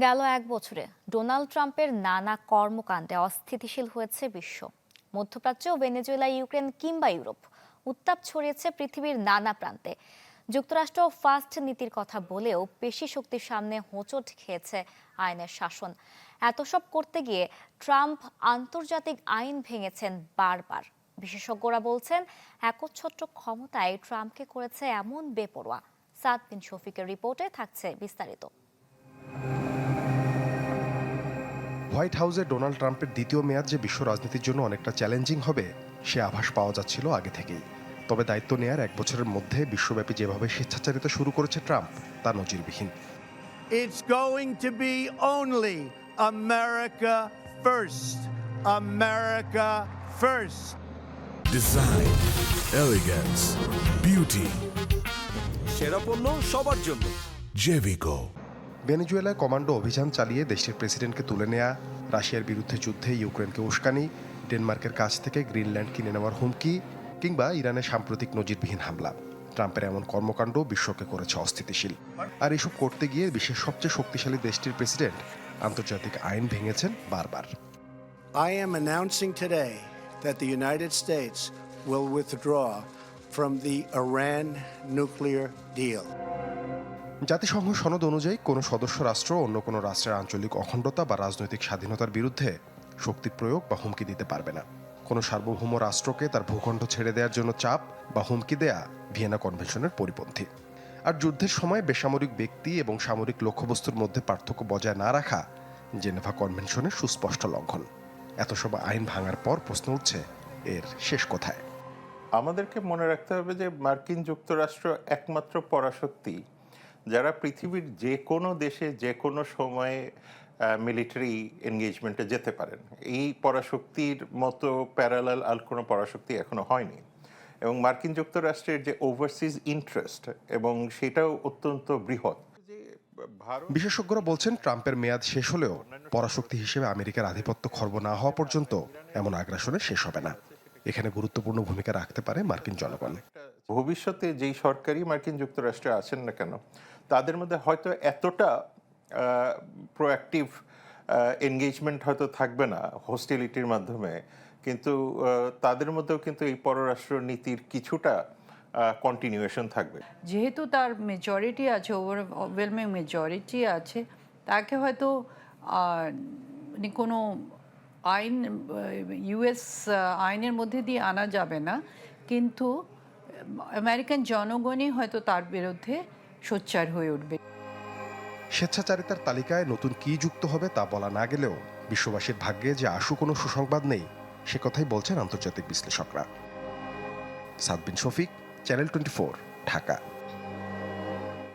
গেল এক বছরে ডোনাল্ড ট্রাম্পের নানা কর্মকাণ্ডে অস্থিতিশীল হয়েছে বিশ্ব। মধ্যপ্রাচ্য, ভেনেজুয়েলা, ইউক্রেন কিংবা ইউরোপ, উত্তাপ ছড়িয়েছে পৃথিবীর নানা প্রান্তে। যুক্তরাষ্ট্র ফার্স্ট নীতির কথা বলেও পেশি শক্তির সামনে হোঁচট খেয়েছে আইনের শাসন। এত সব করতে গিয়ে ট্রাম্প আন্তর্জাতিক আইন ভেঙেছেন বারবার। বিশেষজ্ঞরা বলছেন, একচ্ছত্র ক্ষমতায় ট্রাম্পকে করেছে এমন বেপরোয়া। সাদ বিন শফিকের রিপোর্টে থাকছে বিস্তারিত। হোয়াইট হাউসে ডোনাল্ড ট্রাম্পের দ্বিতীয় মেয়াদ যে বিশ্ব রাজনীতির জন্য অনেকটা চ্যালেঞ্জিং হবে সে আভাস পাওয়া যাচ্ছিল আগে থেকেই। তবে দায়িত্ব নেয়ার এক বছরের মধ্যে বিশ্বব্যাপী যেভাবে স্বেচ্ছাচারিতা শুরু করেছে ট্রাম্প তা নজিরবিহীন। It's going to be only America first. America first. Design, elegance, beauty. সেরা পণ্য সবার জন্য। Jevico. ভেনেজুয়েলায় কমান্ডো অভিযান চালিয়ে দেশটির প্রেসিডেন্টকে তুলে নেয়া, রাশিয়ার বিরুদ্ধে যুদ্ধে ইউক্রেনকে উস্কানি, ডেনমার্কের কাছ থেকে গ্রিনল্যান্ড কিনে নেওয়ার হুমকি কিংবা ইরানের সাম্প্রতিক নজিরবিহীন হামলা, ট্রাম্পের এমন কর্মকাণ্ড বিশ্বকে করেছে অস্থিতিশীল। আর এসব করতে গিয়ে বিশ্বের সবচেয়ে শক্তিশালী দেশটির প্রেসিডেন্ট আন্তর্জাতিক আইন ভেঙেছেন বারবার। I am announcing today that the United States will withdraw from the Iran nuclear deal. জাতিসংঘ সনদ অনুযায়ী কোনো সদস্য রাষ্ট্র অন্য কোনো রাষ্ট্রের আঞ্চলিক অখণ্ডতা বা রাজনৈতিক স্বাধীনতার বিরুদ্ধে শক্তি প্রয়োগ বা হুমকি দিতে পারবে না। কোনো সার্বভৌম রাষ্ট্রকে তার ভূখণ্ড ছেড়ে দেওয়ার জন্য চাপ বা হুমকি দেয়া ভিয়েনা কনভেনশনের পরিপন্থী। আর যুদ্ধের সময় বেসামরিক ব্যক্তি এবং সামরিক লক্ষ্যবস্তুর মধ্যে পার্থক্য বজায় না রাখা জেনেভা কনভেনশনের সুস্পষ্ট লঙ্ঘন। এত সব আইন ভাঙার পর প্রশ্ন উঠছে, এর শেষ কোথায়? আমাদেরকে মনে রাখতে হবে যে মার্কিন যুক্তরাষ্ট্র একমাত্র পরাশক্তি যারা পৃথিবীর যে কোনো দেশে যে কোনো সময়ে মিলিটারি এনগেজমেন্টে যেতে পারেন। এই পরাশক্তির মতো প্যারালাল আর কোনো পরাশক্তি এখনো হয়নি। এবং মার্কিন যুক্তরাষ্ট্রের যে ওভারসিজ ইন্টারেস্ট এবং সেটাও অত্যন্ত বৃহৎ। বিশেষজ্ঞরা বলছেন, ট্রাম্পের মেয়াদ শেষ হলেও পরাশক্তি হিসেবে আমেরিকার আধিপত্য খর্ব না হওয়া পর্যন্ত এমন আগ্রাসনে শেষ হবে না। এখানে গুরুত্বপূর্ণ ভূমিকা রাখতে পারে মার্কিন জনগণ। ভবিষ্যতে যেই সরকারই মার্কিন যুক্তরাষ্ট্রে আছেন না কেন, তাদের মধ্যে হয়তো এতটা প্রোঅ্যাক্টিভ এনগেজমেন্ট হয়তো থাকবে না হোস্টিলিটির মাধ্যমে, কিন্তু তাদের মধ্যেও কিন্তু এই পররাষ্ট্র নীতির কিছুটা কন্টিনিউয়েশন থাকবে। যেহেতু তার মেজরিটি আছে, ওভারওয়েলমিং মেজরিটি আছে, তাকে হয়তো কোনো আইন ইউএস আইনের মধ্যে দিয়ে আনা যাবে না, কিন্তু আমেরিকান জনগণই হয়তো তার বিরুদ্ধে সোচ্চার হয়ে উঠবে। স্বেচ্ছাচারিতার তালিকায় নতুন কি যুক্ত হবে তা বলা না গেলেও বিশ্ববাসীর ভাগ্যে যে আশু কোনো সুসংবাদ নেই সে কথাই বলছেন আন্তর্জাতিক বিশ্লেষকরা। সাদ বিন শফিক, চ্যানেল 24, ঢাকা।